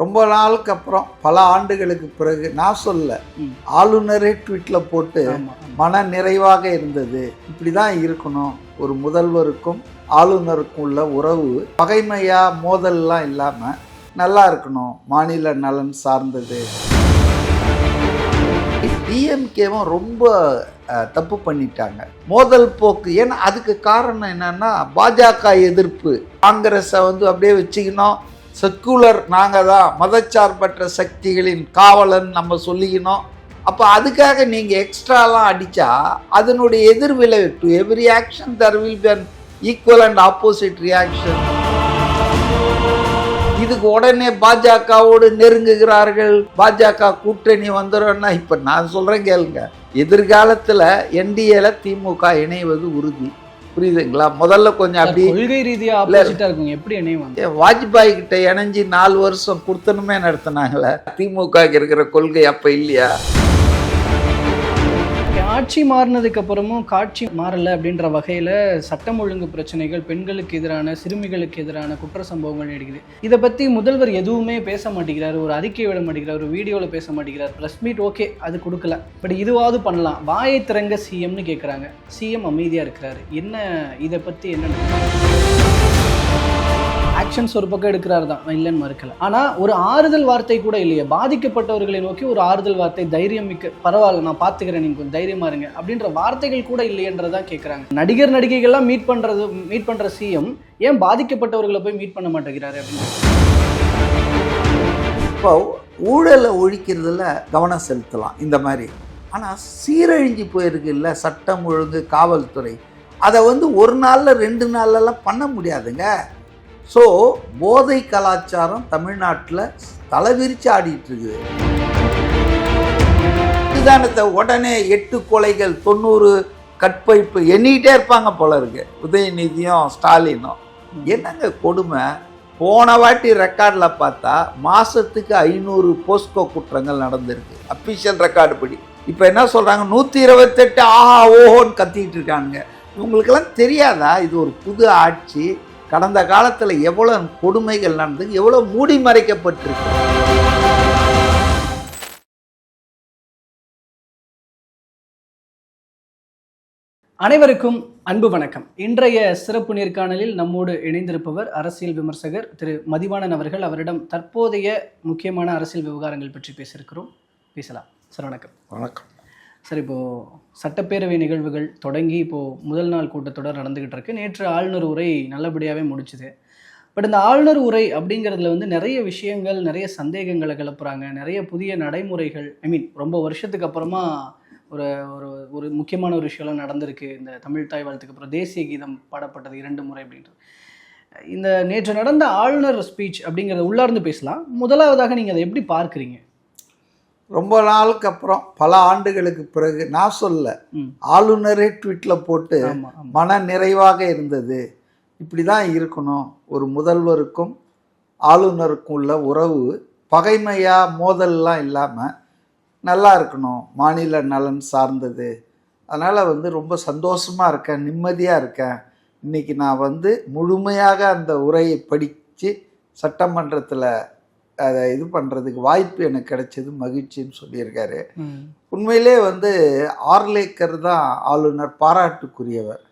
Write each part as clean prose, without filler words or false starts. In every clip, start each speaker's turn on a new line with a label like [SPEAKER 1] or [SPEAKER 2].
[SPEAKER 1] ரொம்ப நாளுக்கு அப்புறம் பல ஆண்டுகளுக்கு பிறகு நான் சொல்ல ஆளுநரே ட்வீட்டில் போட்டு மன நிறைவாக இருந்தது. இப்படி தான் இருக்கணும், ஒரு முதல்வருக்கும் ஆளுநருக்கும் உள்ள உறவு பகைமையா மோதல்லாம் இல்லாமல் நல்லா இருக்கணும், மாநில நலன் சார்ந்தது. டிஎம்கேவும் ரொம்ப தப்பு பண்ணிட்டாங்க, மோதல் போக்கு. ஏன்னா அதுக்கு காரணம் என்னன்னா பாஜக எதிர்ப்பு. காங்கிரஸை அப்படியே வச்சுக்கணும், செக்குலர் நாங்கள் தான், மதச்சார்பற்ற சக்திகளின் காவலன் நம்ம சொல்லிக்கணும். அப்போ அதுக்காக நீங்கள் எக்ஸ்ட்ராலாம் அடித்தா அதனுடைய எதிர்விளைவு, to every action there will be an equal and opposite reaction. இதுக்கு உடனே பாஜகவோடு நெருங்குகிறார்கள், பாஜக கூட்டணி வந்துடும்னா இப்போ நான் சொல்கிறேன் கேளுங்க, எதிர்காலத்தில் என்டிஏல திமுக இணைவது உறுதி. புரியுதுங்களா? முதல்ல கொஞ்சம் அப்படி
[SPEAKER 2] கொள்கை ரீதியா ஆப்போசிட்டா இருக்கும். எப்படி இணைவாங்க?
[SPEAKER 1] வாஜ்பாய் கிட்ட இணைஞ்சு 4 வருஷம் குடுத்தனுமே நடத்தினாங்களே, திமுக இருக்கிற கொள்கை அப்ப இல்லையா?
[SPEAKER 2] ஆட்சி மாறினதுக்கு அப்புறமும் காட்சி மாறல அப்படின்ற வகையில சட்டம் ஒழுங்கு பிரச்சனைகள், பெண்களுக்கு எதிரான, சிறுமிகளுக்கு எதிரான குற்ற சம்பவங்கள் நீடிக்குது. இதை பத்தி முதல்வர் எதுவுமே பேச மாட்டேங்கிறார், ஒரு அறிக்கை விட மாட்டேங்கிறார், ஒரு வீடியோல பேச மாட்டேங்கிறார். ப்ரெஸ் மீட் ஓகே, அது கொடுக்கல, பட் இதுவாவது பண்ணலாம். வாயை திறங்க சிஎம்னு கேட்குறாங்க, சிஎம் அமைதியா இருக்கிறாரு. என்ன இதை பத்தி என்ன ஆக்ஷன்ஸ் ஒரு பக்கம் எடுக்கிறாரு தான், இல்லைன்னு மறுக்கல. ஆனா ஒரு ஆறுதல் வார்த்தை கூட இல்லையே, பாதிக்கப்பட்டவர்களை நோக்கி ஒரு ஆறுதல் வார்த்தை, தைரியம் மிக்க, பரவாயில்ல நான் பாத்துக்கிறேன், நீங்க கொஞ்சம் தைரியமா இருங்க அப்படின்ற வார்த்தைகள் கூட இல்லையன்றதான் கேட்கறாங்க. நடிகர் நடிகைகள்லாம் மீட் பண்ற சிஎம் ஏன் பாதிக்கப்பட்டவர்களை போய் மீட் பண்ண மாட்டேங்கிறாரு அப்படின்னு.
[SPEAKER 1] இப்போ ஊழலை ஒழிக்கிறதுல கவனம் செலுத்தலாம் இந்த மாதிரி. ஆனா சீரழிஞ்சு போயிருக்கு இல்லை சட்டம் ஒழுங்கு, காவல்துறை, அதை ஒரு நாள்ல 2 நாள்லாம் பண்ண முடியாதுங்க. ஸோ போதை கலாச்சாரம் தமிழ்நாட்டில் தலைவிரிச்சு ஆடிட்டு இருக்குது. இதுதானத்தை உடனே 8 கொலைகள், 90 கற்பழிப்பு எண்ணிக்கிட்டே இருப்பாங்க போல இருக்கு உதயநிதியும் ஸ்டாலினும். என்னங்க கொடுமை! போன வாட்டி ரெக்கார்டில் பார்த்தா மாதத்துக்கு 500 போஸ்கோ குற்றங்கள் நடந்திருக்கு, அஃபிஷியல் ரெக்கார்டு படி. இப்போ என்ன சொல்கிறாங்க, 128 ஆஹா ஓஹோன்னு கத்திக்கிட்டு இருக்கானுங்க. இவங்களுக்கெல்லாம் தெரியாதா இது ஒரு புது ஆட்சி? கடந்த காலத்தில் எவ்வளோ கொடுமைகள் நடந்து, எவ்வளோ மூடி மறைக்கப்பட்டிருக்கு.
[SPEAKER 2] அனைவருக்கும் அன்பு வணக்கம். இன்றைய சிறப்பு நேர்காணலில் நம்மோடு இணைந்திருப்பவர் அரசியல் விமர்சகர் திரு மதிவாணன் அவர்கள். அவரிடம் தற்போதைய முக்கியமான அரசியல் விவகாரங்கள் பற்றி பேசலாம். சார் வணக்கம்.
[SPEAKER 1] வணக்கம்
[SPEAKER 2] சார். இப்போது சட்டப்பேரவை நிகழ்வுகள் தொடங்கி இப்போது முதல் நாள் கூட்டத்தொடர் நடந்துக்கிட்டு இருக்கு. நேற்று ஆளுநர் உரை நல்லபடியாகவே முடிச்சுது. பட் இந்த ஆளுநர் உரை அப்படிங்கிறதுல நிறைய விஷயங்கள், நிறைய சந்தேகங்களை கிளப்புறாங்க, நிறைய புதிய நடைமுறைகள். ரொம்ப வருஷத்துக்கு அப்புறமா ஒரு ஒரு ஒரு முக்கியமான ஒரு விஷயம்லாம் நடந்திருக்கு. இந்த தமிழ் தாய் வாழ்த்துக்கு அப்புறம் தேசிய கீதம் பாடப்பட்டது 2 முறை அப்படின்றது. இந்த நேற்று நடந்த ஆளுநர் ஸ்பீச் அப்படிங்கிறத உள்ளார்ந்து பேசலாம். முதலாவதாக நீங்கள் அதை எப்படி பார்க்குறீங்க?
[SPEAKER 1] ரொம்ப நாளுக்கு அப்புறம் பல ஆண்டுகளுக்கு பிறகு நான் சொல்ல ஆளுநரே ட்வீட்டில் போட்டு மன நிறைவாக இருந்தது. இப்படி தான் இருக்கணும், ஒரு முதல்வருக்கும் ஆளுநருக்கும் உள்ள உறவு பகைமையா மோதல்லாம் இல்லாமல் நல்லா இருக்கணும், மாநில நலன் சார்ந்தது. அதனால் ரொம்ப சந்தோஷமாக இருக்கேன், நிம்மதியாக இருக்கேன். இன்றைக்கி நான் முழுமையாக அந்த உரையை படித்து சட்டமன்றத்தில் அதை இது பண்ணுறதுக்கு வாய்ப்பு எனக்கு கிடைச்சது, மகிழ்ச்சின்னு சொல்லியிருக்காரு. உண்மையிலே ஆர்லேக்கர் தான் ஆளுநர், பாராட்டுக்குரியவர்.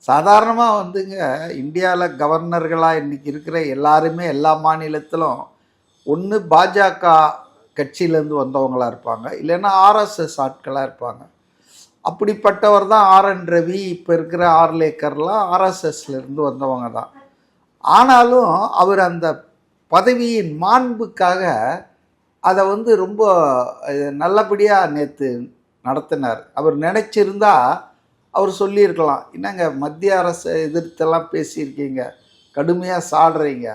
[SPEAKER 1] சாதாரணமாக இந்தியாவில் கவர்னர்களாக இன்றைக்கி இருக்கிற எல்லாருமே எல்லா மாநிலத்திலும் ஒன்று பாஜக கட்சியிலேருந்து வந்தவங்களாக இருப்பாங்க, இல்லைன்னா ஆர்எஸ்எஸ் ஆட்களாக இருப்பாங்க. அப்படிப்பட்டவர் தான் ஆர்என் ரவி. இப்போ இருக்கிற ஆர்லேக்கர்லாம் ஆர்எஸ்எஸ்லேருந்து வந்தவங்க தான். ஆனாலும் அவர் அந்த பதவியின் மாண்புக்காக அதை ரொம்ப நல்லபடியாக நேற்று நடத்தினார். அவர் நினச்சிருந்தா அவர் சொல்லியிருக்கலாம், என்னங்க மத்திய அரசை எதிர்த்தெல்லாம் பேசியிருக்கீங்க, கடுமையாக சாடுறீங்க,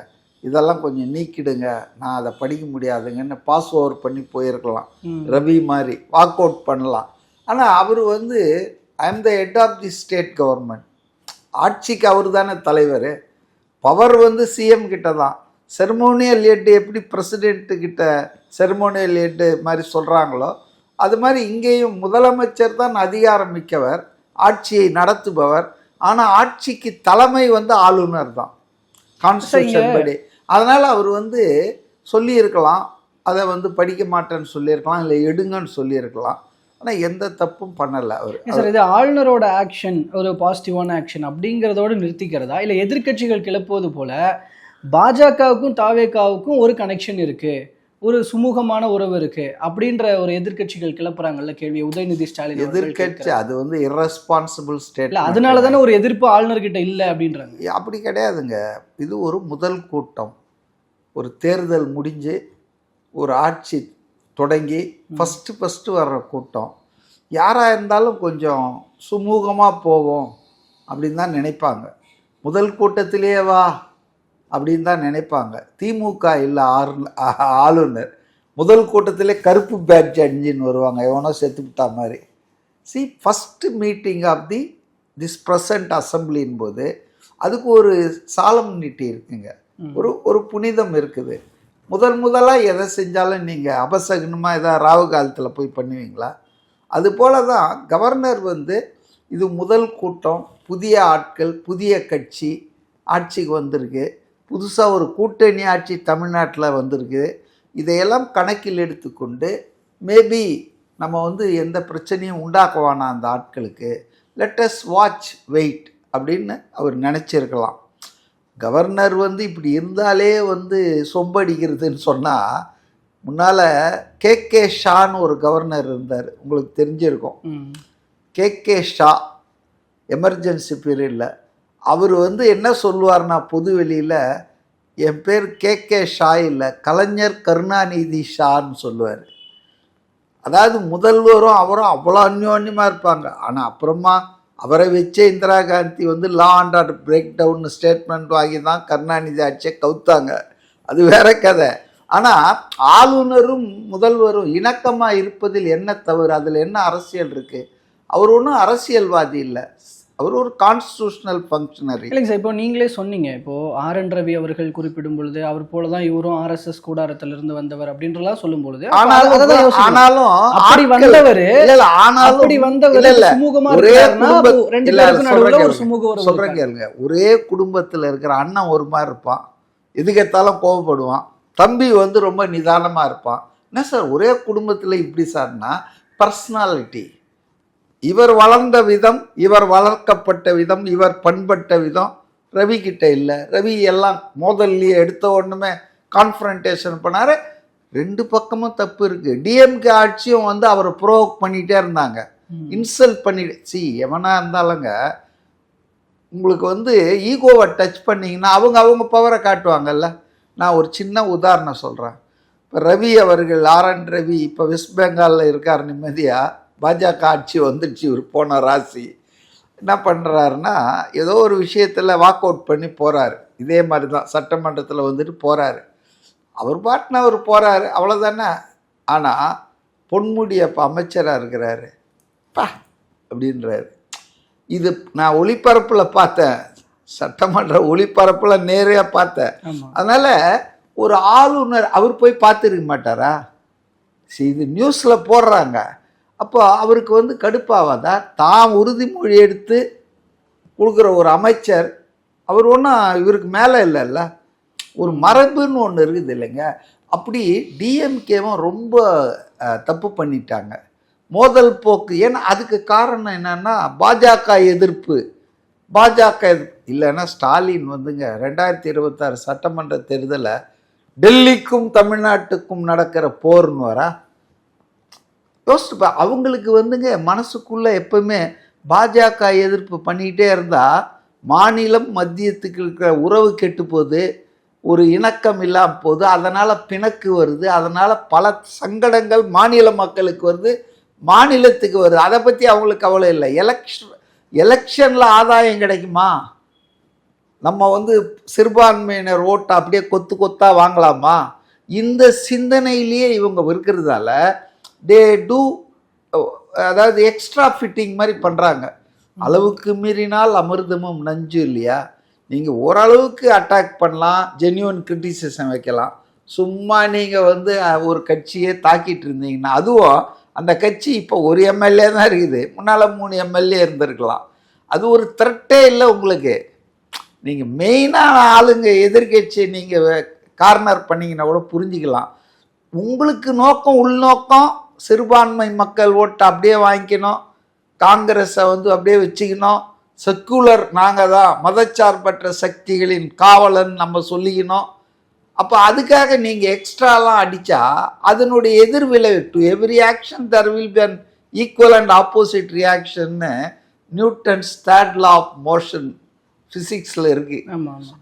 [SPEAKER 1] இதெல்லாம் கொஞ்சம் நீக்கிடுங்க, நான் அதை படிக்க முடியாதுங்கன்னு பாஸ் ஓவர் பண்ணி போயிருக்கலாம். ரவி மாதிரி வாக் அவுட் பண்ணலாம். ஆனால் அவர் I am the head of the state government, ஆட்சிக்கு அவர் தானே தலைவர். பவர் சிஎம் கிட்ட தான். செரமோனியல் ஹெட் எப்படி பிரசிடென்ட்டுக்கிட்ட செரமோனியல் ஹெட் மாதிரி சொல்கிறாங்களோ அது மாதிரி இங்கேயும் முதலமைச்சர் தான் அதிகாரம் மிக்கவர், ஆட்சியை நடத்துபவர். ஆனால் ஆட்சிக்கு தலைமை ஆளுநர் தான் கான்ஸ்டியூஷன் படி. அதனால் அவர் சொல்லியிருக்கலாம், அதை வந்து படிக்க மாட்டேன்னு சொல்லியிருக்கலாம், இல்லை எடுங்கன்னு சொல்லியிருக்கலாம். ஆனால் எந்த தப்பும் பண்ணலை அவர்.
[SPEAKER 2] சார், இது ஆளுநரோட ஆக்ஷன் ஒரு பாசிட்டிவான ஆக்ஷன் அப்படிங்கிறதோடு நிறுத்திக்கிறதா, இல்லை எதிர்க்கட்சிகள் கிளப்புவது போல பாஜகவுக்கும் தாவேகாவுக்கும் ஒரு கனெக்ஷன் இருக்கு, ஒரு சுமூகமான உறவு இருக்கு அப்படின்ற ஒரு எதிர்க்கட்சிகள் கிளப்புறாங்கல்ல கேள்வி உதயநிதி ஸ்டாலின்
[SPEAKER 1] எதிர்க்கட்சி? அது வந்து இரஸ்பான்சிபிள் ஸ்டேட்.
[SPEAKER 2] அதனால தானே ஒரு எதிர்ப்பு ஆளுநர்கிட்ட இல்லை அப்படின்றாங்க.
[SPEAKER 1] அப்படி கிடையாதுங்க. இது ஒரு முதல் கூட்டம். ஒரு தேர்தல் முடிஞ்சு ஒரு ஆட்சி தொடங்கி ஃபஸ்ட்டு வர்ற கூட்டம். யாராக இருந்தாலும் கொஞ்சம் சுமூகமாக போவோம் அப்படின்னு தான் நினைப்பாங்க. முதல் கூட்டத்திலேயே வா அப்படின்னு தான் நினைப்பாங்க. திமுக இல்லை ஆளுநர் முதல் கூட்டத்திலே கருப்பு பேட்ஜ் அணிஞ்சின்னு வருவாங்க, எவனோ செத்துக்கிட்டா மாதிரி. First meeting of this present அசம்பிளின் போது அதுக்கு ஒரு சாலம்னிட்டி இருக்குங்க, ஒரு புனிதம் இருக்குது. முதலாக எதை செஞ்சாலும் நீங்கள் அபசகனமாக எதாவது ராவு காலத்தில் போய் பண்ணுவீங்களா? அதுபோல தான் கவர்னர் வந்து இது முதல் கூட்டம், புதிய ஆட்கள், புதிய கட்சி ஆட்சிக்கு வந்திருக்கு, புதுசாக ஒரு கூட்டணி ஆட்சி தமிழ்நாட்டில் வந்திருக்கு. இதையெல்லாம் கணக்கில் எடுத்துக்கொண்டு மேபி நம்ம வந்து எந்த பிரச்சனையும் உண்டாக்குவானா அந்த ஆட்களுக்கு, லெட்டஸ் வாட்ச் வெயிட் அப்படின்னு அவர் நினச்சிருக்கலாம். கவர்னர் வந்து இப்படி இருந்தாலே வந்து சொம்படிக்கிறதுன்னு சொன்னால், முன்னால் கே ஷான்னு ஒரு கவர்னர் இருந்தார், உங்களுக்கு தெரிஞ்சிருக்கும். கே ஷா எமர்ஜென்சி பீரியடில் அவர் வந்து என்ன சொல்லுவார்னா, பொது வெளியில் என் பேர் கே ஷா இல்லை, கலைஞர் கருணாநிதி ஷான்னு சொல்லுவார். அதாவது முதல்வரும் அவரும் அவ்வளோ அந்யோன்யமாக இருப்பாங்க. ஆனால் அப்புறமா அவரை வச்சே இந்திரா காந்தி வந்து law and order break down statement வாங்கி தான் கருணாநிதி ஆட்சியை கவுத்தாங்க, அது வேற கதை. ஆனால் ஆளுநரும் முதல்வரும் இணக்கமாக இருப்பதில் என்ன தவறு? அதில் என்ன அரசியல் இருக்குது? அவர் ஒன்றும் அரசியல்வாதி இல்லை, அவர் ஒரு கான்ஸ்டிடியூஷனல் ஃபங்க்ஷனரி.
[SPEAKER 2] இல்லைங்க சார், இப்போ நீங்களே சொன்னீங்க, இப்போது ஆர்.என். ரவி அவர்கள் குறிப்பிடும் பொழுது அவர் போல தான் இவரும் ஆர்எஸ்எஸ் கூடாரத்திலிருந்து வந்தவர் அப்படின்றலாம் சொல்லும் பொழுது,
[SPEAKER 1] ஆனாலும்
[SPEAKER 2] அப்படி வந்தவர் சுமூகமா
[SPEAKER 1] சொல்றேங்க, ஒரே குடும்பத்தில் இருக்கிற அண்ணன் ஒரு மாதிரி இருப்பான், எதுக்கெத்தாலும் கோவப்படுவான், தம்பி வந்து ரொம்ப நிதானமாக இருப்பான். என்ன சார் ஒரே குடும்பத்தில் இப்படி சார்னா பர்சனாலிட்டி, இவர் வளர்ந்த விதம், இவர் வளர்க்கப்பட்ட விதம், இவர் பண்பட்ட விதம் ரவி கிட்ட இல்லை. ரவி எல்லாம் மோதல்லையே எடுத்த ஒன்றுமே கான்ஃபரன்டேஷன் பண்ணாரு. ரெண்டு பக்கமும் தப்பு இருக்குது. டிஎம்கே ஆட்சியும் வந்து அவரை ப்ரோவோக் பண்ணிகிட்டே இருந்தாங்க, இன்சல்ட் பண்ணிட்டு. எவனா இருந்தாலுங்க உங்களுக்கு வந்து ஈகோவை டச் பண்ணிங்கன்னா அவங்க பவரை காட்டுவாங்கல்ல. நான் ஒரு சின்ன உதாரணம் சொல்கிறேன். இப்போ ரவி அவர்கள், ஆர்.என். ரவி இப்போ வெஸ்ட் பெங்காலில் இருக்கார் நிம்மதியாக, பாஜக ஆட்சி வந்துடுச்சு, ஒரு போன ராசி. என்ன பண்ணுறாருன்னா, ஏதோ ஒரு விஷயத்தில் வாக் அவுட் பண்ணி போகிறாரு. இதே மாதிரி தான் சட்டமன்றத்தில் வந்துட்டு போகிறாரு. அவர் பாட்டுன்னு அவர் போகிறாரு, அவ்வளோதானே. ஆனால் பொன்முடி அப்போ அமைச்சராக இருக்கிறாரு, பா அப்படின்றாரு. இது நான் ஒளிபரப்பில் பார்த்தேன், சட்டமன்ற ஒளிபரப்பில் நேரையாக பார்த்தேன். அதனால் ஒரு ஆளுநர் அவர் போய் பார்த்துருக்க மாட்டாரா? இது நியூஸில் போடுறாங்க. அப்போ அவருக்கு வந்து கடுப்பாவாதா? தான் உறுதிமொழி எடுத்து கொடுக்குற ஒரு அமைச்சர், அவர் ஒன்றும் இவருக்கு மேலே இல்லைல்ல, ஒரு மரபுன்னு ஒன்று இருக்குது இல்லைங்க. அப்படி டிஎம்கேவும் ரொம்ப தப்பு பண்ணிட்டாங்க, மோதல் போக்கு. ஏன்னா அதுக்கு காரணம் என்னன்னா பாஜக எதிர்ப்பு. இல்லைன்னா ஸ்டாலின் வந்துங்க 2026 சட்டமன்ற தேர்தலை டெல்லிக்கும் தமிழ்நாட்டுக்கும் நடக்கிற போர்னு வரா? யோசிச்சுப்பா. அவங்களுக்கு வந்துங்க மனசுக்குள்ளே எப்பவுமே பாஜக எதிர்ப்பு பண்ணிக்கிட்டே இருந்தால் மாநிலம் மத்தியத்துக்கு இருக்கிற உறவு கெட்டு போகுது, ஒரு இணக்கம் இல்லாமல் போகுது, அதனால் பிணக்கு வருது, அதனால் பல சங்கடங்கள் மாநில மக்களுக்கு வருது, மாநிலத்துக்கு வருது. அதை பற்றி அவங்களுக்கு கவலை இல்லை. எலெக்ஷனில் ஆதாயம் கிடைக்குமா, நம்ம வந்து சிறுபான்மையினர் ஓட்டை அப்படியே கொத்தா வாங்கலாமா, இந்த சிந்தனையிலேயே இவங்க இருக்கிறதால தே டூ, அதாவது எக்ஸ்ட்ரா ஃபிட்டிங் மாதிரி பண்ணுறாங்க. அளவுக்கு மீறினால் அமிர்தமும் நஞ்சு இல்லையா? நீங்கள் ஓரளவுக்கு அட்டாக் பண்ணலாம், ஜென்யூன் கிரிட்டிசிசம் வைக்கலாம். சும்மா நீங்கள் வந்து ஒரு கட்சியே தாக்கிட்டு இருந்தீங்கன்னா, அதுவும் அந்த கட்சி இப்போ ஒரு எம்எல்ஏ தான் இருக்குது, முன்னால் 3 எம்எல்ஏ இருந்திருக்கலாம். அது ஒரு த்ரெட்டே இல்லை உங்களுக்கு. நீங்கள் மெயினான ஆளுங்க எதிர்கட்சியை நீங்கள் கார்னர் பண்ணிங்கன்னா கூட புரிஞ்சுக்கலாம். உங்களுக்கு நோக்கம் உள்நோக்கம் சிறுபான்மை மக்கள் ஓட்டு அப்படியே வாங்கிக்கணும், காங்கிரஸை வந்து அப்படியே வச்சுக்கணும், செக்குலர் நாங்கள் தான் மதச்சார்பற்ற சக்திகளின் காவலன் நம்ம சொல்லிக்கணும். அப்போ அதுக்காக நீங்கள் எக்ஸ்ட்ராலாம் அடித்தா அதனுடைய எதிர்விளைவு to every action there will be an equal and opposite ரியாக்ஷன்னு Newton's third law of motion ஃபிசிக்ஸில் இருக்குது.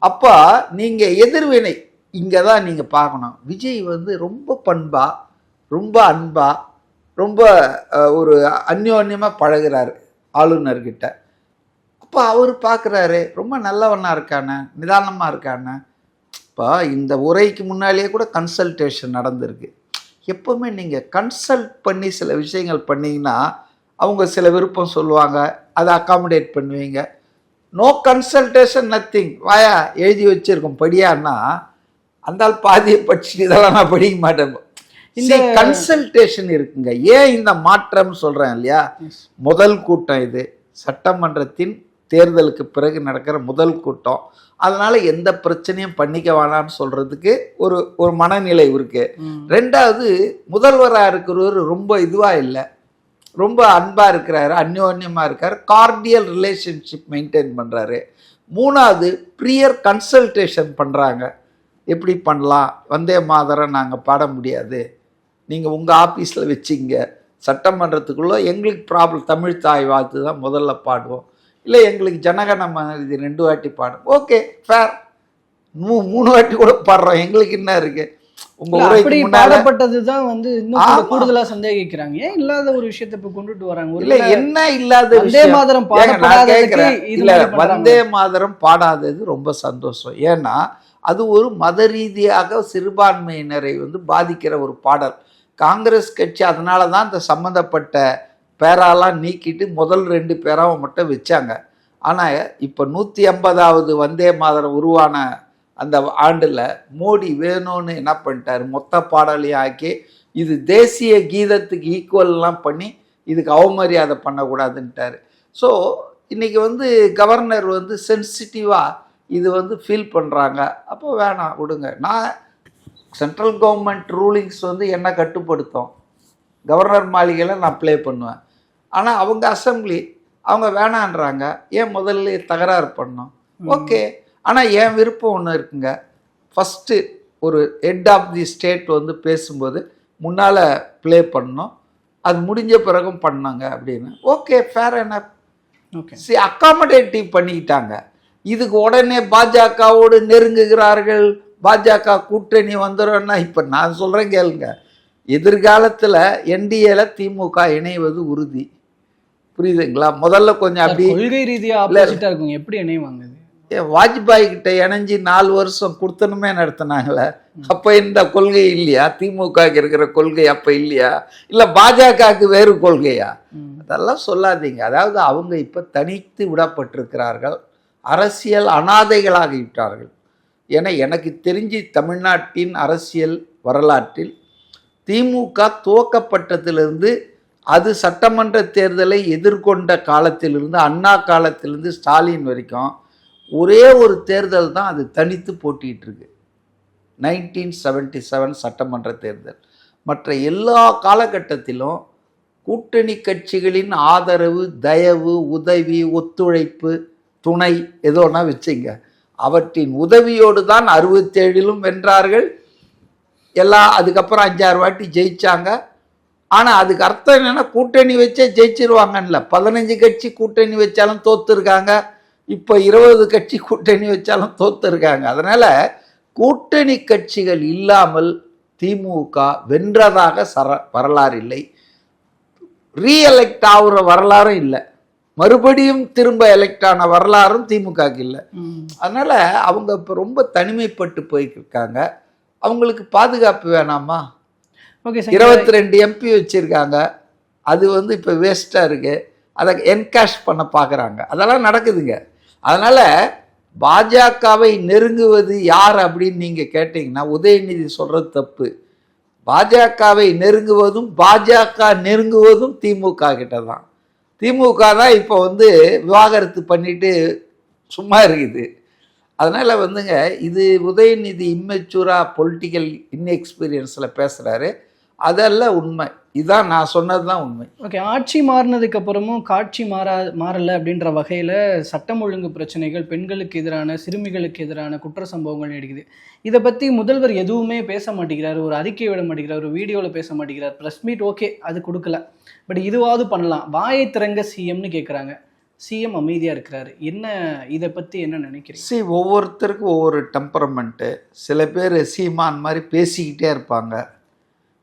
[SPEAKER 1] அப்போ நீங்கள் எதிர்வினை இங்கே தான் நீங்கள் பார்க்கணும். விஜய் வந்து ரொம்ப பண்பா, ரொம்ப அன்பா, ரொம்ப ஒரு அந்யோன்யமாக பழகிறாரு ஆளுநர்கிட்ட. அப்போ அவர் பார்க்குறாரு ரொம்ப நல்லவனாக இருக்கானே, நிதானமாக இருக்கானே. இப்போ இந்த உரைக்கு முன்னாலேயே கூட கன்சல்டேஷன் நடந்திருக்கு. எப்போவுமே நீங்கள் கன்சல்ட் பண்ணி சில விஷயங்கள் பண்ணிங்கன்னா அவங்க சில விருப்பம் சொல்லுவாங்க, அதை அகாமடேட் பண்ணுவீங்க. நோ கன்சல்டேஷன் நத்திங், வாயா எழுதி வச்சிருக்கோம் படியான்னா அந்த பாதியை படிச்சுட்டு இதெல்லாம் நான் படிக்க மாட்டேன். இந்த கன்சல்டேஷன் இருக்குங்க. ஏன் இந்த மாற்றம் சொல்கிறேன் இல்லையா, முதல் கூட்டம் இது சட்டமன்றத்தின் தேர்தலுக்கு பிறகு நடக்கிற முதல் கூட்டம். அதனால எந்த பிரச்சனையும் பண்ணிக்க வேணாம்னு சொல்றதுக்கு ஒரு மனநிலை இருக்கு. ரெண்டாவது, முதல்வராக இருக்கிறவர் ரொம்ப இதுவாக இல்லை, ரொம்ப அன்பாக இருக்கிறாரு, அந்யோன்யமாக இருக்கார், கார்டியல் ரிலேஷன்ஷிப் மெயின்டைன் பண்ணுறாரு. மூணாவது, ப்ரியர் கன்சல்டேஷன் பண்ணுறாங்க. எப்படி பண்ணலாம், வந்தே மாதரம் நாங்கள் பாட முடியாது, நீங்கள் உங்கள் ஆஃபீஸில் வச்சிங்க, சட்டமன்றத்துக்குள்ளே எங்களுக்கு ப்ராப்ளம் தமிழ் தாய் வாழ்த்து தான் முதல்ல பாடுவோம், இல்லை எங்களுக்கு ஜனகணம இது 2 வாட்டி பாடும், ஓகே ஃபேர், 3 வாட்டி கூட பாடுறோம், எங்களுக்கு என்ன இருக்கு. உங்க உரைக்கு
[SPEAKER 2] பாடப்பட்டது தான் வந்து இன்னும் கூடுதலா சந்தேகிக்கிறாங்க. ஏன் இல்லாத ஒரு விஷயத்தை இப்ப கொண்டுட்டு வராங்க?
[SPEAKER 1] இல்ல என்ன இல்லாத
[SPEAKER 2] வந்தே மாதரம்
[SPEAKER 1] இல்ல வந்தே மாதரம் பாடாதது ரொம்ப சந்தோஷம். ஏன்னா அது ஒரு மத ரீதியாக சிறுபான்மையினரை வந்து பாதிக்கிற ஒரு பாடல். காங்கிரஸ் கட்சி அதனால தான் இந்த சம்மந்தப்பட்ட பேராலாம் நீக்கிட்டு முதல் 2 பேராவை மட்டும் வச்சாங்க. ஆனால் இப்போ 150வது வந்தே மாதரம் உருவான அந்த ஆண்டில் மோடி வேணும்னு என்ன பண்ணிட்டாரு, மொத்த பாடலையும் ஆக்கி இது தேசிய கீதத்துக்கு ஈக்குவல்லாம் பண்ணி இதுக்கு அவமரியாதை பண்ணக்கூடாதுன்ட்டார். ஸோ இன்றைக்கி வந்து கவர்னர் வந்து சென்சிட்டிவாக இது வந்து ஃபீல் பண்ணுறாங்க. அப்போ வேணாம் விடுங்க, நான் சென்ட்ரல் கவர்மெண்ட் ரூலிங்ஸ் வந்து என்ன கட்டுப்படுத்தும், கவர்னர் மாளிகையில் நான் ப்ளே பண்ணுவேன். ஆனால் அவங்க அசம்பிளி அவங்க வேணான்றாங்க, ஏன் முதல்ல தகராறு பண்ணோம்? ஓகே, ஆனால் என் விருப்பம் ஒன்று இருக்குங்க. ஃபஸ்ட்டு ஒரு ஹெட் ஆஃப் தி ஸ்டேட் வந்து பேசும்போது முன்னால் ப்ளே பண்ணோம், அது முடிஞ்ச பிறகும் பண்ணாங்க அப்படின்னு. ஓகே ஃபேர் என்ன, சரி அக்காமடேட்டிவ் பண்ணிக்கிட்டாங்க. இதுக்கு உடனே பாஜகவோடு நெருங்குகிறார்கள், பாஜக கூட்டணி வந்துடும்னா இப்போ நான் சொல்கிறேன் கேளுங்க, எதிர்காலத்தில் என்டிஏல திமுக இணைவது உறுதி. புரியுதுங்களா? முதல்ல கொஞ்சம் அப்படி
[SPEAKER 2] கொள்கை ரீதியாக ஆப்போசிட்டா இருக்கும். எப்படி இணைவாங்க?
[SPEAKER 1] வாஜ்பாய் கிட்ட இணைஞ்சி 4 வருஷம் கொடுத்தனுமே நடத்தினாங்களே, அப்போ இந்த கொள்கை இல்லையா? திமுக இருக்கிற கொள்கை அப்போ இல்லையா? இல்லை பாஜகவுக்கு வேறு கொள்கையா? அதெல்லாம் சொல்லாதீங்க. அதாவது அவங்க இப்போ தனித்து விடப்பட்டிருக்கிறார்கள், அரசியல் அனாதைகளாகிவிட்டார்கள். ஏன்னா எனக்கு தெரிஞ்சு தமிழ்நாட்டின் அரசியல் வரலாற்றில் திமுக துவக்கப்பட்டதிலிருந்து அது சட்டமன்ற தேர்தலை எதிர்கொண்ட காலத்திலிருந்து, அண்ணா காலத்திலிருந்து ஸ்டாலின் வரைக்கும் ஒரே ஒரு தேர்தல் தான் அது தனித்து போட்டிட்டு இருக்கு, 1977 சட்டமன்ற தேர்தல். மற்ற எல்லா காலகட்டத்திலும் கூட்டணி கட்சிகளின் ஆதரவு, தயவு, உதவி, ஒத்துழைப்பு, துணை எதோனா வச்சுங்க, அவற்றின் உதவியோடு தான் 67லும் வென்றார்கள் எல்லாம். அதுக்கப்புறம் 5-6 வாட்டி ஜெயிச்சாங்க. ஆனால் அதுக்கு அர்த்தம் என்னென்னா கூட்டணி வச்சே ஜெயிச்சிருவாங்கன்னு. 15 கட்சி கூட்டணி வச்சாலும் தோத்துருக்காங்க, இப்போ 20 கட்சி கூட்டணி வச்சாலும் தோத்துருக்காங்க. அதனால் கூட்டணி கட்சிகள் இல்லாமல் திமுக வென்றதாக வரலாறு இல்லை, ரீஎலெக்ட் ஆகுற வரலாறும் இல்லை, மறுபடியும் திரும்ப எலெக்ட் ஆன வரலாறும் திமுகக்கு இல்லை. அதனால் அவங்க இப்போ ரொம்ப தனிமைப்பட்டு போயிருக்காங்க. அவங்களுக்கு பாதுகாப்பு வேணாமா?
[SPEAKER 2] ஓகே,
[SPEAKER 1] 22 எம்பி வச்சுருக்காங்க, அது வந்து இப்போ வேஸ்ட்டாக இருக்குது, அதை என்கேஷ் பண்ண பார்க்குறாங்க, அதெல்லாம் நடக்குதுங்க. அதனால் பாஜகவை நெருங்குவது யார் அப்படின்னு நீங்கள் கேட்டிங்கன்னா உதயநிதி சொல்கிறது தப்பு. பாஜகவை நெருங்குவதும் பாஜக நெருங்குவதும் திமுக கிட்ட தான். திமுக தான் இப்போ வந்து விவாகரத்து பண்ணிட்டு சும்மா இருக்குது. அதனால் வந்துங்க இது உதயநிதி இம்மெச்சூராக பொலிட்டிக்கல் இன்எக்ஸ்பீரியன்ஸில் பேசுகிறாரு, அதெல்லாம் உண்மை. இதான் நான் சொன்னது தான் உண்மை.
[SPEAKER 2] ஓகே, ஆட்சி மாறினதுக்கு அப்புறமும் காட்சி மாறலை அப்படின்ற வகையில் சட்டம் ஒழுங்கு பிரச்சனைகள், பெண்களுக்கு எதிரான, சிறுமிகளுக்கு எதிரான குற்ற சம்பவங்கள் நீடிக்குது. இதை பற்றி முதல்வர் எதுவுமே பேச மாட்டேங்கிறார், ஒரு அறிக்கை விட மாட்டேங்கிறார், ஒரு வீடியோவில் பேச மாட்டேங்கிறார். ப்ரெஸ் மீட் ஓகே அது கொடுக்கல, பட் இதுவாவது பண்ணலாம், வாயை திறங்க சிஎம்னு கேட்குறாங்க. சிஎம் அமைதியாக இருக்கிறாரு. என்ன இதை பற்றி என்ன நினைக்கிறீங்க?
[SPEAKER 1] ஒவ்வொருத்தருக்கும் ஒவ்வொரு டெம்பரமெண்ட்டு. சில பேர் சீமான் மாதிரி பேசிக்கிட்டே இருப்பாங்க,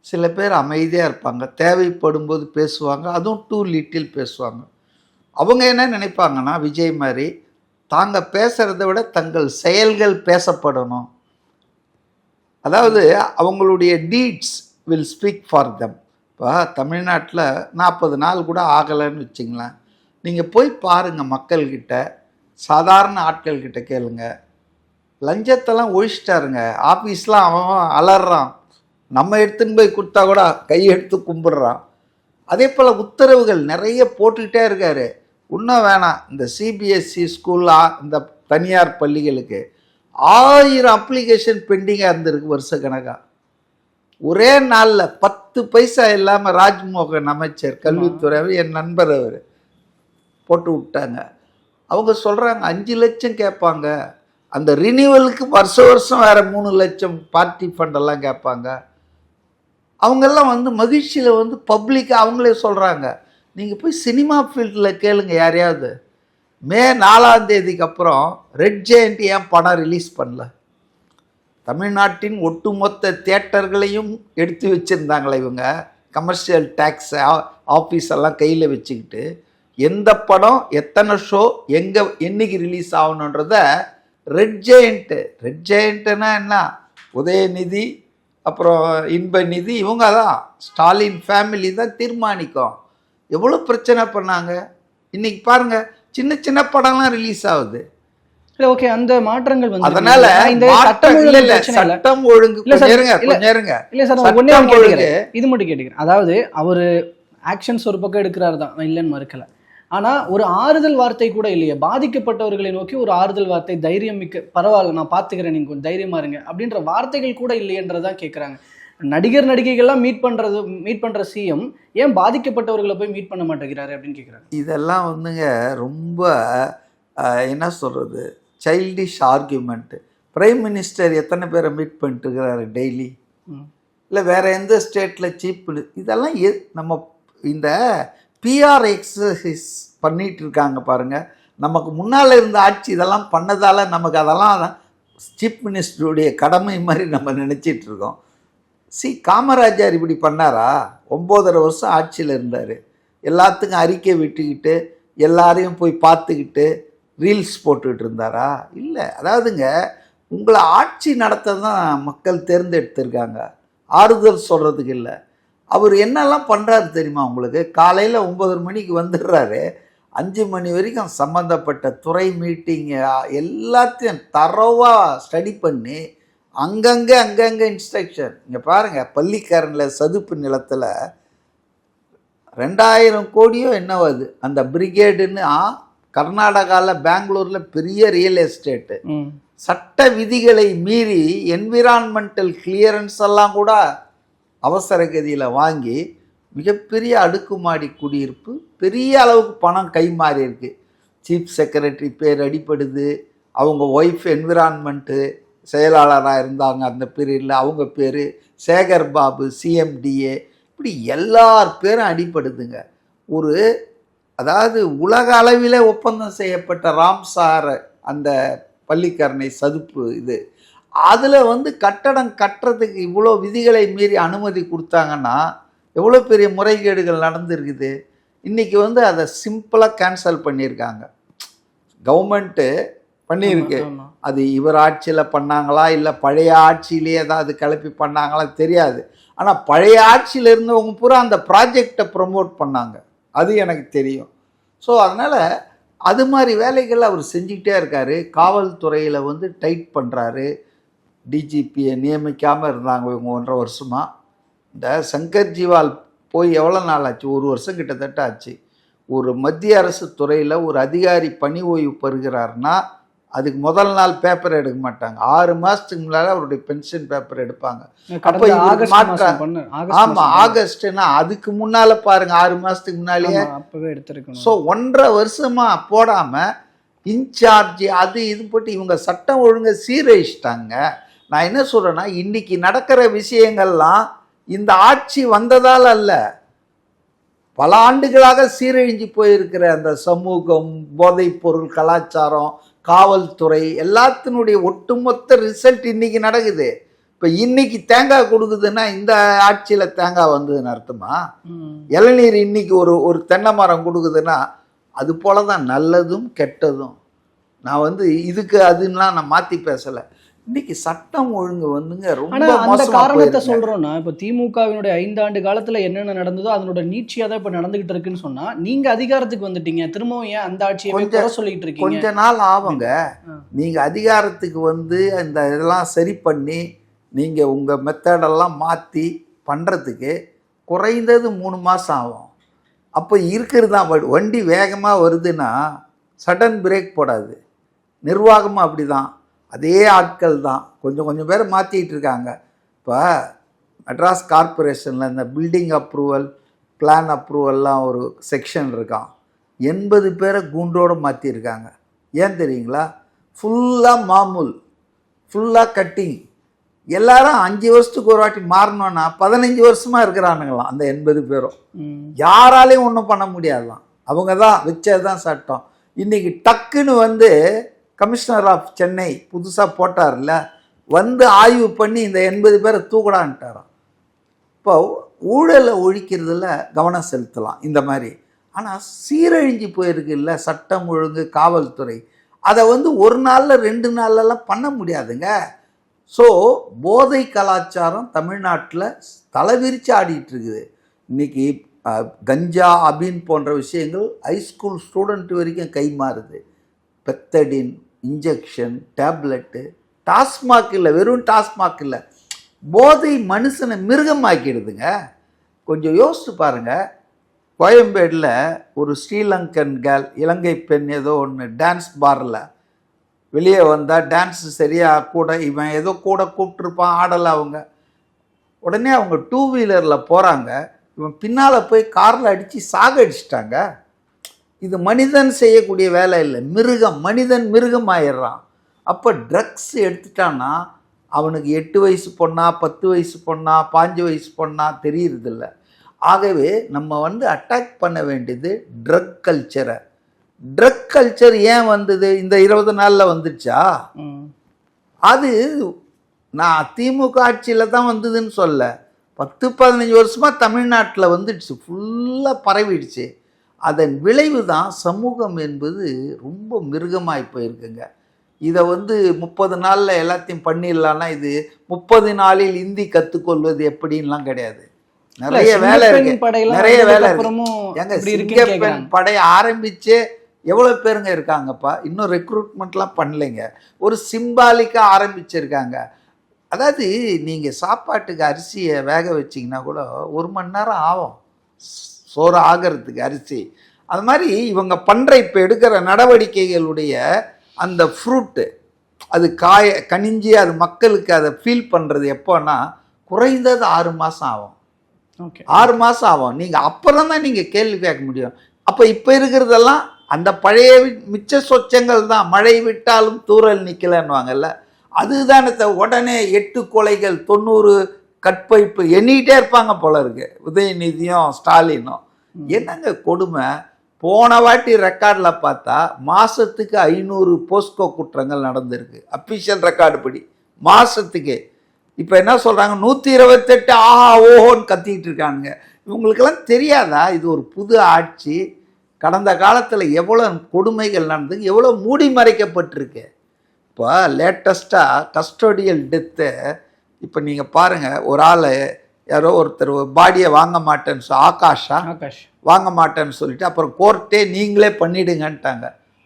[SPEAKER 1] சில பேர் அமைதியாக இருப்பாங்க, தேவைப்படும் போது பேசுவாங்க, அதுவும் டூ லிட்டில் பேசுவாங்க. அவங்க என்ன நினைப்பாங்கன்னா, விஜய் மாதிரி தாங்க பேசுகிறத விட தங்கள் செயல்கள் பேசப்படணும். அதாவது அவங்களுடைய deeds will speak for them. இப்போ தமிழ்நாட்டில் 40 நாள் கூட ஆகலைன்னு வச்சிங்களேன், நீங்கள் போய் பாருங்கள், மக்கள்கிட்ட, சாதாரண ஆட்கள்கிட்ட கேளுங்க. லஞ்சத்தெல்லாம் ஒழிச்சிட்டாருங்க. ஆஃபீஸ்லாம் அவன் அலறான், நம்ம எடுத்துன்னு போய் கொடுத்தா கூட கையெடுத்து கும்பிட்றான். அதே போல் உத்தரவுகள் நிறைய போட்டுக்கிட்டே இருக்காரு. இன்னும் வேணாம், இந்த சிபிஎஸ்சி ஸ்கூலாக இந்த தனியார் பள்ளிகளுக்கு 1000 அப்ளிகேஷன் பெண்டிங்காக இருந்திருக்கு வருஷ கணக்காக. ஒரே நாளில் 10 பைசா இல்லாமல் ராஜ்மோகன் அமைச்சர் கல்வித்துறை, என் நண்பர், அவர் போட்டு விட்டாங்க. அவங்க சொல்கிறாங்க 5 லட்சம் கேட்பாங்க, அந்த ரினியூவலுக்கு வருஷம் வேறு 3 லட்சம் பார்ட்டி ஃபண்டெல்லாம் கேட்பாங்க. அவங்கெல்லாம் வந்து மகிழ்ச்சியில் வந்து பப்ளிக்காக அவங்களே சொல்கிறாங்க. நீங்கள் போய் சினிமா ஃபீல்டில் கேளுங்க யாரையாவது, மே 4ஆம் தேதிக்கு அப்புறம் ரெட் ஜெயண்ட் ஏன் படம் ரிலீஸ் பண்ணல? தமிழ்நாட்டின் ஒட்டுமொத்த தியேட்டர்களையும் எடுத்து வச்சுருந்தாங்களே இவங்க, கமர்ஷியல் டேக்ஸ் ஆஃபீஸ் எல்லாம் கையில் வச்சுக்கிட்டு, எந்த படம் எத்தனை ஷோ எங்கே என்னைக்கு ரிலீஸ் ஆகணுன்றத ரெட் ஜெயண்ட்டுன்னா என்ன, உதயநிதி அப்புறம் இன்பநிதி, இவங்க தான், ஸ்டாலின் ஃபேமிலி தான் தீர்மானிக்கும். எவ்வளோ பிரச்சனை பண்ணாங்க. இன்றைக்கி பாருங்கள், சின்ன சின்ன படம்லாம் ரிலீஸ் ஆகுது.
[SPEAKER 2] இல்லை ஓகே, அந்த மாற்றங்கள் வந்து
[SPEAKER 1] அதனால
[SPEAKER 2] இந்த சட்டம் ஒழுங்கு
[SPEAKER 1] இல்லை சார்,
[SPEAKER 2] ஒன்றே ஒன்று இது மட்டும் கேட்டுக்கிறேன். அதாவது அவர் ஆக்ஷன்ஸ் ஒரு பக்கம் எடுக்கிறாரு தான், நான் இல்லைன்னு மறுக்கலை. ஆனால் ஒரு ஆறுதல் வார்த்தை கூட இல்லையே, பாதிக்கப்பட்டவர்களை நோக்கி ஒரு ஆறுதல் வார்த்தை, தைரியம் மிக்க, பரவாயில்ல நான் பார்த்துக்கிறேன், நீங்கள் கொஞ்சம் தைரியமாக இருங்க அப்படின்ற வார்த்தைகள் கூட இல்லையன்றதான் கேட்குறாங்க. நடிகர்கள்லாம் மீட் பண்ணுற சிஎம் ஏன் பாதிக்கப்பட்டவர்களை போய் மீட் பண்ண மாட்டேங்கிறாரு அப்படின்னு கேட்குறாங்க.
[SPEAKER 1] இதெல்லாம் வந்துங்க ரொம்ப என்ன சொல்கிறது, சைல்டிஷ் ஆர்கியூமெண்ட்டு. பிரைம் மினிஸ்டர் எத்தனை பேரை மீட் பண்ணிட்டு இருக்கிறாரு டெய்லி? இல்லை வேறு எந்த ஸ்டேட்டில் சீப்? இதெல்லாம் நம்ம இந்த பிஆர் எக்ஸசைஸ் பண்ணிகிட்டு இருக்காங்க பாருங்கள். நமக்கு முன்னால் இருந்த ஆட்சி இதெல்லாம் பண்ணதால் நமக்கு அதெல்லாம் சீஃப் மினிஸ்டருடைய கடமை மாதிரி நம்ம நினச்சிட்டு இருக்கோம். காமராஜர் இப்படி பண்ணாரா? 9.5 வருஷம் ஆட்சியில் இருந்தார். எல்லாத்துக்கும் அறிக்கை விட்டுக்கிட்டு எல்லாரையும் போய் பார்த்துக்கிட்டு ரீல்ஸ் போட்டுக்கிட்டு இருந்தாரா? இல்லை. அதாவதுங்க, உங்களை ஆட்சி நடத்த தான் மக்கள் தேர்ந்தெடுத்திருக்காங்க, ஆறுதல் சொல்கிறதுக்கு இல்லை. அவர் என்னெல்லாம் பண்ணுறாரு தெரியுமா உங்களுக்கு? காலையில் 9 மணிக்கு வந்துடுறாரு, 5 மணி வரைக்கும் சம்மந்தப்பட்ட துறை மீட்டிங் எல்லாத்தையும் தரோவாக ஸ்டடி பண்ணி அங்கங்கே இன்ஸ்ட்ரக்ஷன். இங்கே பாருங்கள், பள்ளிக்கரணில் சதுப்பு நிலத்தில் 2000 கோடியோ என்னவோ அது, அந்த பிரிகேடுன்னு கர்நாடகாவில் பெங்களூரில் பெரிய ரியல் எஸ்டேட்டு, சட்ட விதிகளை மீறி என்விரான்மெண்டல் கிளியரன்ஸ் எல்லாம் கூட அவசர கதியில் வாங்கி மிகப்பெரிய அடுக்குமாடி குடியிருப்பு, பெரிய அளவுக்கு பணம் கை மாறி இருக்கு. சீஃப் செக்ரட்டரி பேர் அடிப்படுது, அவங்க ஒய்ஃப் என்விரான்மெண்ட்டு செயலாளராக இருந்தாங்க அந்த பீரியடில், அவங்க பேர் சேகர் பாபு, சிஎம்டிஏ, இப்படி எல்லார் பேரும் அடிப்படுதுங்க. அதாவது உலக அளவில் ஒப்பந்தம் செய்யப்பட்ட ராம்சார் அந்த பள்ளிக்கரணை சதுப்பு இது, அதில் வந்து கட்டடம் கட்டுறதுக்கு இவ்வளோ விதிகளை மீறி அனுமதி கொடுத்தாங்கன்னா எவ்வளோ பெரிய முறைகேடுகள் நடந்துருக்குது. இன்றைக்கி வந்து அதை சிம்பிளாக கேன்சல் பண்ணியிருக்காங்க, கவர்மெண்ட்டு பண்ணியிருக்கு. அது இவர் ஆட்சியில் பண்ணாங்களா இல்லை பழைய ஆட்சியிலே ஏதாவது கிளப்பி பண்ணாங்களா தெரியாது. ஆனால் பழைய ஆட்சியில் இருந்தவங்க பூரா அந்த ப்ராஜெக்டை ப்ரமோட் பண்ணாங்க, அது எனக்கு தெரியும். ஸோ அதனால் அது மாதிரி வேலைகள் அவர் செஞ்சுக்கிட்டே இருக்கார். காவல்துறையில் வந்து டைட் பண்ணுறாரு. டிஜிபியை நியமிக்காமல் இருந்தாங்க இவங்க 1.5 வருஷமாக. இந்த சங்கர் ஜிவால் போய் எவ்வளோ நாள் ஆச்சு? 1 வருஷம் கிட்டத்தட்ட ஆச்சு. ஒரு மத்திய அரசு துறையில் ஒரு அதிகாரி பணி ஓய்வு பெறுகிறாருன்னா அதுக்கு முதல் நாள் பேப்பர் எடுக்க மாட்டாங்க. 6 மாசத்துக்கு முன்னால அவருடைய பென்ஷன் பேப்பர் எடுப்பாங்க. அப்ப
[SPEAKER 2] கடந்த
[SPEAKER 1] இவருக்கு
[SPEAKER 2] ஆகஸ்ட்
[SPEAKER 1] மாற்ற
[SPEAKER 2] மாசம் பண்ண ஆகஸ்ட்
[SPEAKER 1] ஆமா
[SPEAKER 2] மாசம்
[SPEAKER 1] ஆகஸ்ட்னா அதுக்கு முன்னால பாருங்க 6 மாசத்துக்கு முன்னாலேயே.
[SPEAKER 2] ஆமா, அப்பவே எடுத்திருக்கணும்.
[SPEAKER 1] ஸோ 1.5 வருஷமா போடாம இன்சார்ஜ் அது இது போட்டு இவங்க சட்டம் ஒழுங்கை சீரழிச்சிட்டாங்க. நான் என்ன சொல்றேன்னா, இன்னைக்கு நடக்கிற விஷயங்கள்லாம் இந்த ஆட்சி வந்ததால் அல்ல, பல ஆண்டுகளாக சீரழிஞ்சு போயிருக்கிற அந்த சமூகம், போதைப் பொருள், கலாச்சாரம், காவல்துறை எல்லாத்தினுடைய ஒட்டுமொத்த ரிசல்ட் இன்னைக்கு நடக்குது. இப்போ இன்னைக்கு தேங்காய் கொடுக்குதுன்னா இந்த ஆட்சியில் தேங்காய் வந்ததுன்னு அர்த்தமா? இளநீர் இன்னைக்கு ஒரு தென்னை மரம் கொடுக்குதுன்னா அது போல தான் நல்லதும் கெட்டதும். நான் இதுக்கு அதுலாம் நான் மாற்றி பேசலை. இன்னைக்கு சட்டம் ஒழுங்கு ரொம்ப
[SPEAKER 2] ஆனா அந்த
[SPEAKER 1] மோசமா
[SPEAKER 2] காரணத்தை
[SPEAKER 1] போயிருக்கு.
[SPEAKER 2] சொல்றோம்னா, இப்ப திமுகவினுடைய 5 ஆண்டு காலத்துல என்னென்ன நடந்ததோ அதனோட நீட்சியா தான் இப்ப நடந்துகிட்டு இருக்குன்னு சொன்னா, நீங்க அதிகாரத்துக்கு வந்துட்டீங்க, திரும்பவும் ஏன் அந்த ஆட்சியை குறை சொல்லிட்டு இருக்கீங்க?
[SPEAKER 1] கொஞ்ச நாள் ஆகுங்க. நீங்க அதிகாரத்துக்கு இந்த இதெல்லாம் சரி பண்ணி நீங்க உங்க மெத்தடெல்லாம் மாத்தி பண்றதுக்கு குறைந்தது 3 மாசம் ஆகும். அப்போ இருக்கிறது தான் வண்டி வேகமா வருதுன்னா சடன் பிரேக் போடாது. நிர்வாகமும் அப்படிதான், அதே ஆட்கள் தான், கொஞ்சம் கொஞ்சம் பேரை மாற்றிட்டு இருக்காங்க. இப்போ மெட்ராஸ் கார்பரேஷனில் இந்த பில்டிங் அப்ரூவல், பிளான் அப்ரூவல்லாம் ஒரு செக்ஷன் இருக்கான். 80 பேரை கூண்டோடு மாற்றிருக்காங்க. ஏன் தெரியுங்களா? ஃபுல்லாக மாமூல், ஃபுல்லாக கட்டிங். எல்லாரும் 5 வருஷத்துக்கு ஒரு வாட்டி மாறணும்னா 15 வருஷமா இருக்கிறானுங்களாம் அந்த 80 பேரும். யாராலையும் ஒன்றும் பண்ண முடியாதுலாம், அவங்க தான் வச்சதுதான் சட்டம். இன்னைக்கு டக்குன்னு கமிஷனர் ஆஃப் சென்னை புதுசாக போட்டார்ல, ஆய்வு பண்ணி இந்த 80 பேரை தூக்கடான்ட்டாராம். இப்போ ஊழலை ஒழிக்கிறதுல கவனம் செலுத்தலாம் இந்த மாதிரி. ஆனால் சீரழிஞ்சு போயிருக்குல்ல சட்டம் ஒழுங்கு, காவல்துறை, அதை ஒரு நாளில் 2 நாள்லாம் பண்ண முடியாதுங்க. ஸோ போதை கலாச்சாரம் தமிழ்நாட்டில் தலைவிரிச்சு ஆடிட்டு இருக்குது. இன்னைக்கு கஞ்சா, அபின் போன்ற விஷயங்கள் ஹைஸ்கூல் ஸ்டூடெண்ட் வரைக்கும் கை மாறுது. பெத்தடின், இன்ஜெக்ஷன், டேப்லெட்டு, டாஸ்மாக் இல்லை, வெறும் டாஸ்மாக் இல்லை, போதை மனுஷனை மிருகமாக்கிடுதுங்க. கொஞ்சம் யோசிச்சு பாருங்க. கோயம்பேடில் ஒரு ஸ்ரீலங்கன் கேர்ள், இலங்கை பெண், ஏதோ ஒன்று டான்ஸ் பாரில் வெளியே வந்தால் டான்ஸு சரியாக கூட இவன் ஏதோ கூட கூப்பிட்ருப்பான், ஆடலை. உடனே அவங்க 2 வீலரில் போகிறாங்க, இவன் பின்னால் போய் காரில் அடித்து சாகடிச்சிட்டாங்க. இது மனிதன் செய்யக்கூடிய வேலை இல்லை, மிருகம். மனிதன் மிருகம் ஆயிடுறான். அப்போ ட்ரக்ஸ் எடுத்துட்டான்னா அவனுக்கு 8 வயசு பொண்ணா, 10 வயசு பொண்ணா, 5 வயசு பொண்ணா தெரியுறதில்ல. ஆகவே நம்ம அட்டாக் பண்ண வேண்டியது ட்ரக் கல்ச்சரை. ட்ரக் கல்ச்சர் ஏன் வந்தது? இந்த 20 நாளில் வந்துடுச்சா? அது நான் திமுக ஆட்சியில் தான் வந்ததுன்னு சொல்ல, 10-15 வருஷமாக தமிழ்நாட்டில் வந்துடுச்சு, ஃபுல்லாக பரவிடுச்சு. அதன் விளைவு தான் சமூகம் என்பது ரொம்ப மிருகமாகி போயிருக்குங்க. இதை 30 நாளில் எல்லாத்தையும் பண்ணிடலான்னா இது 30 நாளில் இந்தி கற்றுக்கொள்வது எப்படின்லாம் கிடையாது. நிறைய வேலை இருக்கு, நிறைய வேலை இருக்கு. எங்க சிங்கப்பெண் படை ஆரம்பிச்சே எவ்வளோ பேருங்க இருக்காங்கப்பா, இன்னும் ரெக்ரூட்மெண்ட்லாம் பண்ணலைங்க. ஒரு சிம்பாலிக்காக ஆரம்பிச்சிருக்காங்க. அதாவது நீங்கள் சாப்பாட்டுக்கு அரிசியை வேக வச்சிங்கன்னா கூட 1 மணி நேரம் ஆகும் சோறு ஆகிறதுக்கு அரிசி. அது மாதிரி இவங்க பண்ணுற இப்போ எடுக்கிற நடவடிக்கைகளுடைய அந்த ஃப்ரூட்டு, அது கனிஞ்சி அது மக்களுக்கு அதை ஃபீல் பண்ணுறது எப்போன்னா குறைந்தது 6 மாதம் ஆகும். 6 மாதம் ஆகும். நீங்கள் அப்புறம் தான் நீங்கள் கேள்வி கேட்க முடியும். அப்போ இப்போ இருக்கிறதெல்லாம் அந்த பழைய மிச்ச சொச்சங்கள் தான். மழை விட்டாலும் தூரல் நிற்கலன்னுவாங்கல்ல, அதுதானே. உடனே 8 கொலைகள், 90 கற்பழிப்பு எண்ணிக்கிட்டே இருப்பாங்க போல இருக்கு உதயநிதியும் ஸ்டாலினும். என்னங்க கொடுமை! போன வாட்டி ரெக்கார்டில் பார்த்தா மாதத்துக்கு 500 போஸ்கோ குற்றங்கள் நடந்திருக்கு, அஃபிஷியல் ரெக்கார்டு படி மாதத்துக்கு. இப்போ என்ன சொல்கிறாங்க, 128 ஆஹா ஓஹோன்னு கத்திக்கிட்டு இருக்கானுங்க. இவங்களுக்கெல்லாம் தெரியாதா இது ஒரு புது ஆட்சி? கடந்த காலத்தில் எவ்வளோ கொடுமைகள் நடந்து, எவ்வளோ மூடி மறைக்கப்பட்டிருக்கு. இப்போ லேட்டஸ்ட்டாக கஸ்டோடியல் டெத்து. இப்போ நீங்கள் பாருங்கள், ஒரு ஆள் யாரோ ஒருத்தர் பாடியை வாங்க மாட்டேன்னு ஆகாஷ் வாங்க மாட்டேன்னு சொல்லிட்டு அப்புறம் கோர்ட்டே நீங்களே பண்ணிடுங்கன்ட்டாங்க.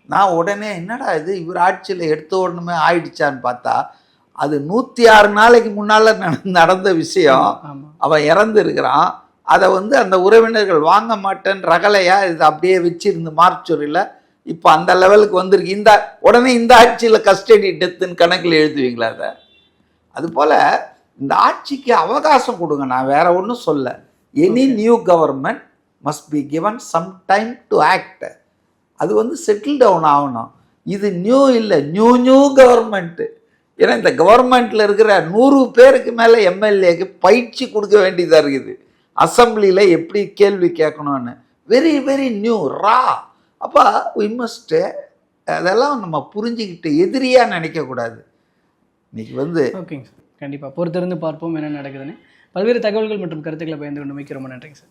[SPEAKER 1] நான் உடனே என்னடா இது இவர் ஆட்சியில் எடுத்த உடனே ஆயிடுச்சான்னு பார்த்தா அது 106 நாளைக்கு முன்னால் நடந்த விஷயம். அவன் இறந்து இருக்கிறான். அதை அந்த உறவினர்கள் வாங்க மாட்டேன்னு ரகலையா இது அப்படியே வச்சிருந்து மார்ச்சொரியில் இப்போ அந்த லெவலுக்கு வந்திருக்கு. உடனே இந்த ஆட்சியில் கஸ்டடி டெத்துன்னு கணக்கில் எழுதுவீங்களா அதை? அதுபோல் இந்த ஆட்சிக்கு அவகாசம் கொடுங்க. நான் வேற ஒன்றும் சொல்ல. Any new government must be given some time to act. அது செட்டில் டவுன் ஆகணும். இது நியூ இல்லை, நியூ கவர்மெண்ட்டு. ஏன்னா இந்த கவர்மெண்ட்டில் இருக்கிற 100 பேருக்கு மேலே எம்எல்ஏக்கு பயிற்சி கொடுக்க வேண்டியதாக இருக்குது. அசம்பிளியில் எப்படி கேள்வி கேட்கணும்னு வெரி வெரி நியூ ரா. அப்போ வி மஸ்ட் அதெல்லாம் நம்ம புரிஞ்சுக்கிட்டு எதிரியாக நினைக்கக்கூடாது. இன்னைக்கு
[SPEAKER 2] ஓகேங்க சார், கண்டிப்பாக பொறுத்திருந்து பார்ப்போம் என்ன நடக்குதுன்னு. பல்வேறு தகவல்கள் மற்றும் கருத்துக்களை பயந்து கொண்டு மிக்க ரொம்ப நன்றிங்க சார்.